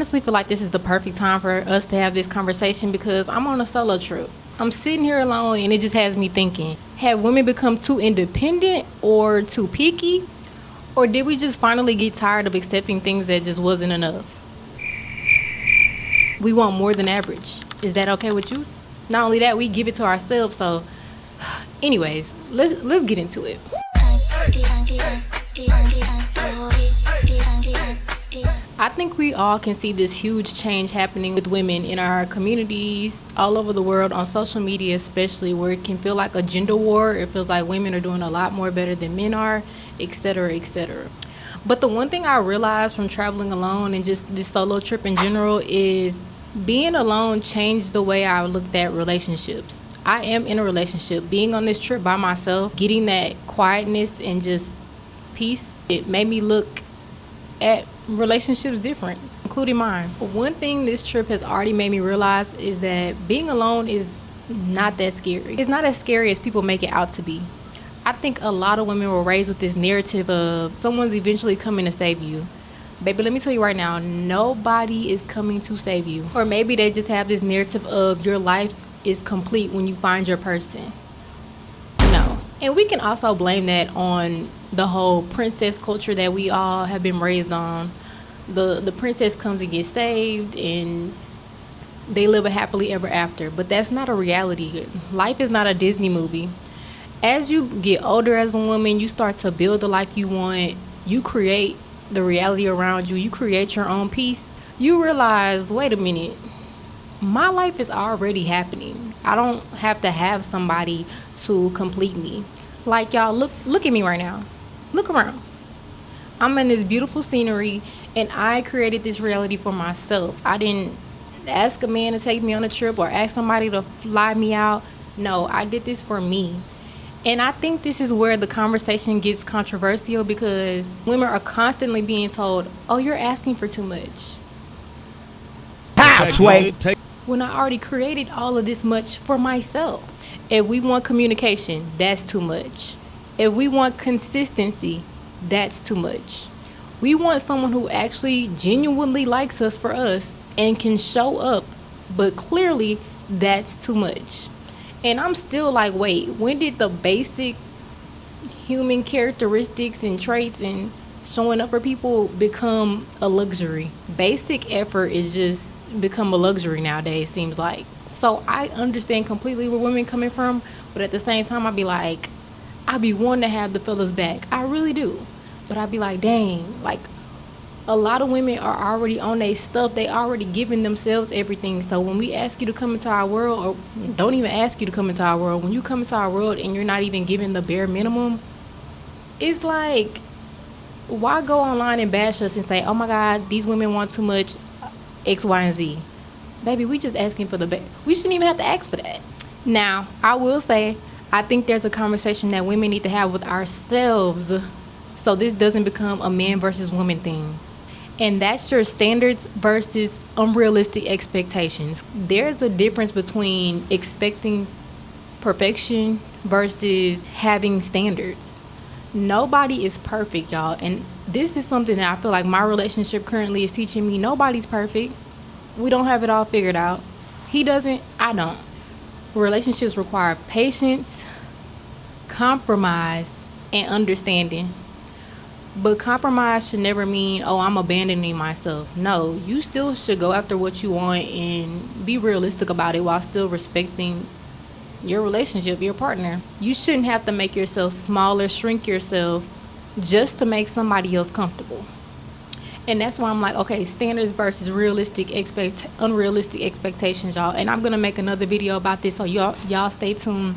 honestly feel like this is the perfect time for us to have this conversation because I'm on a solo trip. I'm sitting here alone and it just has me thinking, have women become too independent or too picky? Or did we just finally get tired of accepting things that just wasn't enough? We want more than average. Is that okay with you? Not only that, we give it to ourselves. So anyways, let's get into it. I think we all can see this huge change happening with women in our communities all over the world, on social media especially, where it can feel like a gender war. It feels like women are doing a lot more better than men are, etc., etc. But the one thing I realized from traveling alone and just this solo trip in general is being alone changed the way I looked at relationships. I am in a relationship. Being on this trip by myself, getting that quietness and just peace, it made me look at relationships different, including mine. One thing this trip has already made me realize is that being alone is not that scary. It's not as scary as people make it out to be. I think a lot of women were raised with this narrative of someone's eventually coming to save you. Baby, let me tell you right now, nobody is coming to save you. Or maybe they just have this narrative of your life is complete when you find your person. No. And we can also blame that on the whole princess culture that we all have been raised on. The princess comes and gets saved and they live a happily ever after. But that's not a reality. Life is not a Disney movie. As you get older as a woman, you start to build the life you want. You create the reality around you. You create your own peace. You realize, wait a minute, my life is already happening. I don't have to have somebody to complete me. Like, y'all, look at me right now. Look around. I'm in this beautiful scenery, and I created this reality for myself. I didn't ask a man to take me on a trip or ask somebody to fly me out. No, I did this for me. And I think this is where the conversation gets controversial because women are constantly being told, oh, you're asking for too much. How, Sway? When I already created all of this much for myself. If we want communication, that's too much. If we want consistency, that's too much. We want someone who actually genuinely likes us for us and can show up, but clearly that's too much. And I'm still like, wait, when did the basic human characteristics and traits and showing up for people become a luxury? Basic effort is just become a luxury nowadays, seems like. So I understand completely where women coming from, but at the same time, I be wanting to have the fellas back. I really do. But I be like, dang, like a lot of women are already on their stuff. They already giving themselves everything. So when we ask you to come into our world, or don't even ask you to come into our world, when you come into our world and you're not even giving the bare minimum, it's like, why go online and bash us and say, oh my God, these women want too much X, Y, and Z? Baby, we just asking for the we shouldn't even have to ask for that. Now, I will say, I think there's a conversation that women need to have with ourselves so this doesn't become a man versus woman thing. And that's your standards versus unrealistic expectations. There's a difference between expecting perfection versus having standards. Nobody is perfect, y'all. And this is something that I feel like my relationship currently is teaching me. Nobody's perfect. We don't have it all figured out. He doesn't, I don't. Relationships require patience, compromise, and understanding. But compromise should never mean, oh, I'm abandoning myself. No, you still should go after what you want and be realistic about it while still respecting your relationship, your partner. You shouldn't have to make yourself smaller, shrink yourself just to make somebody else comfortable. And that's why I'm like, okay, standards versus unrealistic expectations, y'all. And I'm going to make another video about this, so y'all stay tuned.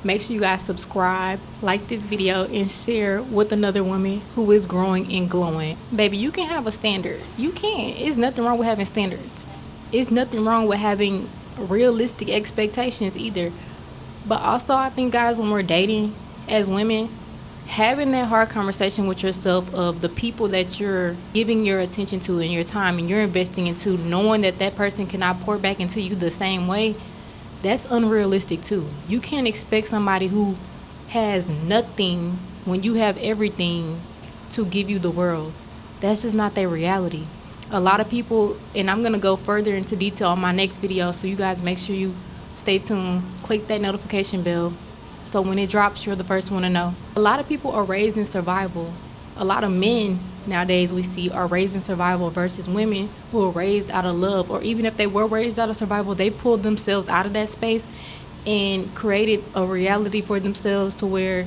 Make sure you guys subscribe, like this video, and share with another woman who is growing and glowing. Baby, you can have a standard. You can. It's nothing wrong with having standards. It's nothing wrong with having realistic expectations either. But also, I think, guys, when we're dating as women, having that hard conversation with yourself of the people that you're giving your attention to and your time and you're investing into, knowing that that person cannot pour back into you the same way, that's unrealistic too. You can't expect somebody who has nothing when you have everything to give you the world. That's just not their reality. A lot of people, and I'm going to go further into detail on my next video, so you guys make sure you stay tuned. Click that notification bell so when it drops, you're the first one to know. A lot of people are raised in survival. A lot of men nowadays we see are raised in survival versus women who are raised out of love, or even if they were raised out of survival, they pulled themselves out of that space and created a reality for themselves to where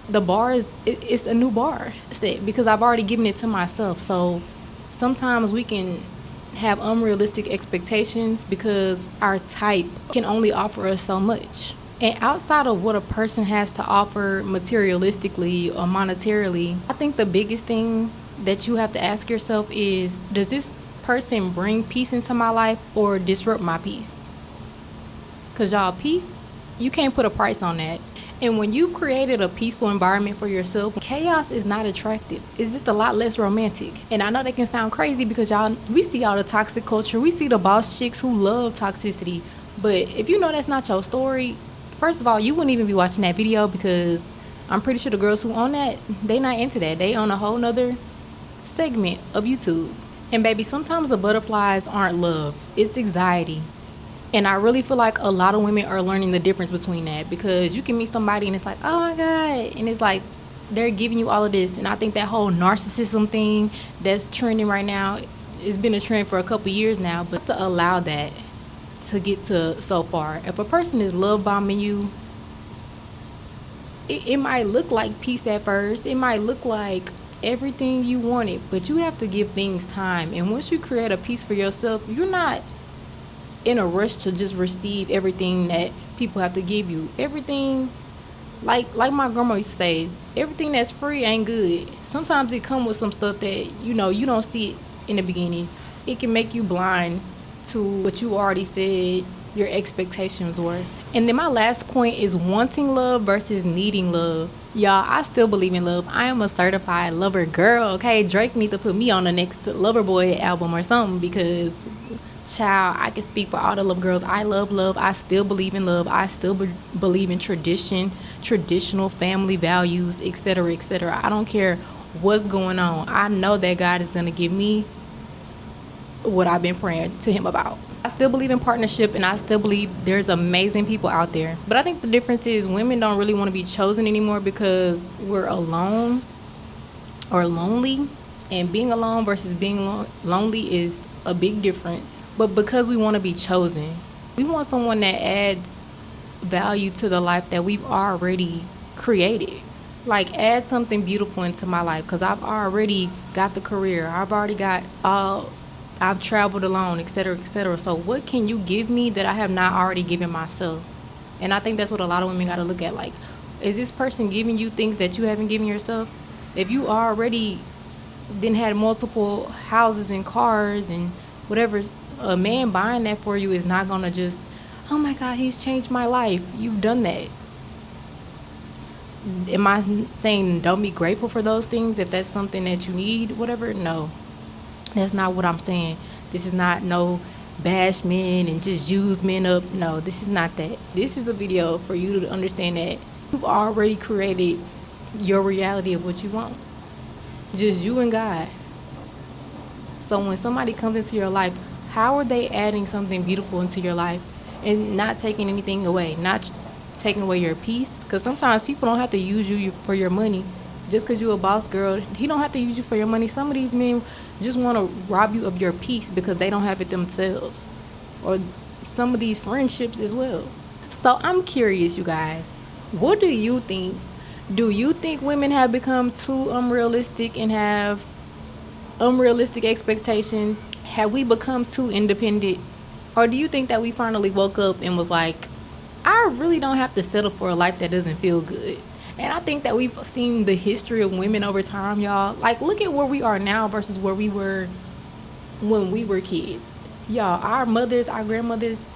the bar it's a new bar set because I've already given it to myself. So sometimes we can have unrealistic expectations because our type can only offer us so much. And outside of what a person has to offer materialistically or monetarily, I think the biggest thing that you have to ask yourself is, does this person bring peace into my life or disrupt my peace? Because y'all, peace, you can't put a price on that. And when you've created a peaceful environment for yourself, chaos is not attractive. It's just a lot less romantic. And I know that can sound crazy because y'all, we see all the toxic culture. We see the boss chicks who love toxicity. But if you know that's not your story, first of all, you wouldn't even be watching that video because I'm pretty sure the girls who own that, they not into that. They own a whole nother segment of YouTube. And baby, sometimes the butterflies aren't love. It's anxiety. And I really feel like a lot of women are learning the difference between that, because you can meet somebody and it's like, oh my God. And it's like, they're giving you all of this. And I think that whole narcissism thing that's trending right now, it's been a trend for a couple years now. But to allow that to get to so far, if a person is love bombing you, it might look like peace at first. It might look like everything you wanted, but you have to give things time. And once you create a peace for yourself, you're not in a rush to just receive everything that people have to give you. Everything, like my grandma used to say, everything that's free ain't good. Sometimes it come with some stuff that you don't see it in the beginning. It can make you blind to what you already said your expectations were. And then my last point is wanting love versus needing love. Y'all, I still believe in love. I am a certified lover girl, okay? Drake need to put me on the next Loverboy album or something, because child, I can speak for all the love girls. I love love. I still believe in love. I still believe in traditional family values, etc., etc. I don't care what's going on. I know that God is going to give me what I've been praying to him about. I still believe in partnership, and I still believe there's amazing people out there. But I think the difference is women don't really want to be chosen anymore because we're alone or lonely. And being alone versus being lonely is a big difference. But because we want to be chosen, we want someone that adds value to the life that we've already created. Like, add something beautiful into my life, because I've already got the career. I've traveled alone, etc., etc. So what can you give me that I have not already given myself? And I think that's what a lot of women got to look at. Like, is this person giving you things that you haven't given yourself? If you already then had multiple houses and cars and whatever, a man buying that for you is not going to just, oh my God, he's changed my life. You've done that. Am I saying don't be grateful for those things if that's something that you need, whatever? No. That's not what I'm saying. This is not no bash men and just use men up. No, this is not that. This is a video for you to understand that you've already created your reality of what you want. Just you and God. So when somebody comes into your life, how are they adding something beautiful into your life and not taking anything away, not taking away your peace? Because sometimes people don't have to use you for your money. Just because you're a boss girl, he don't have to use you for your money. Some of these men just want to rob you of your peace because they don't have it themselves. Or some of these friendships as well. So I'm curious, you guys. What do you think? Do you think women have become too unrealistic and have unrealistic expectations? Have we become too independent? Or do you think that we finally woke up and was like, I really don't have to settle for a life that doesn't feel good? And I think that we've seen the history of women over time, y'all. Like, look at where we are now versus where we were when we were kids. Y'all, our mothers, our grandmothers,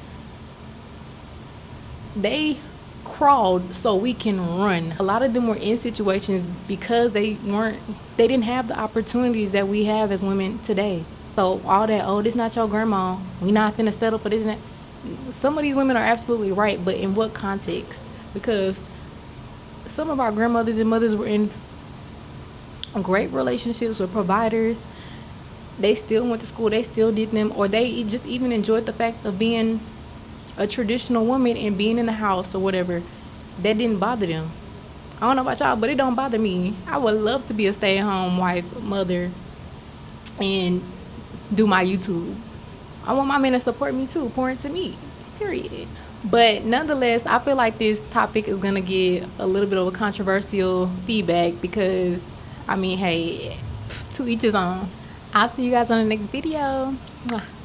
they crawled so we can run. A lot of them were in situations because they didn't have the opportunities that we have as women today. So all that, oh, this not your grandma, we not finna settle for this and that. Some of these women are absolutely right, but in what context? Because some of our grandmothers and mothers were in great relationships with providers. They still went to school, they still did them, or they just even enjoyed the fact of being a traditional woman and being in the house or whatever. That didn't bother them. I don't know about y'all, but it don't bother me. I would love to be a stay-at-home wife, mother, and do my YouTube. I want my men to support me too, pour into me, period. But nonetheless, I feel like this topic is gonna get a little bit of a controversial feedback because, I mean, hey, to each his own. I'll see you guys on the next video. Mwah.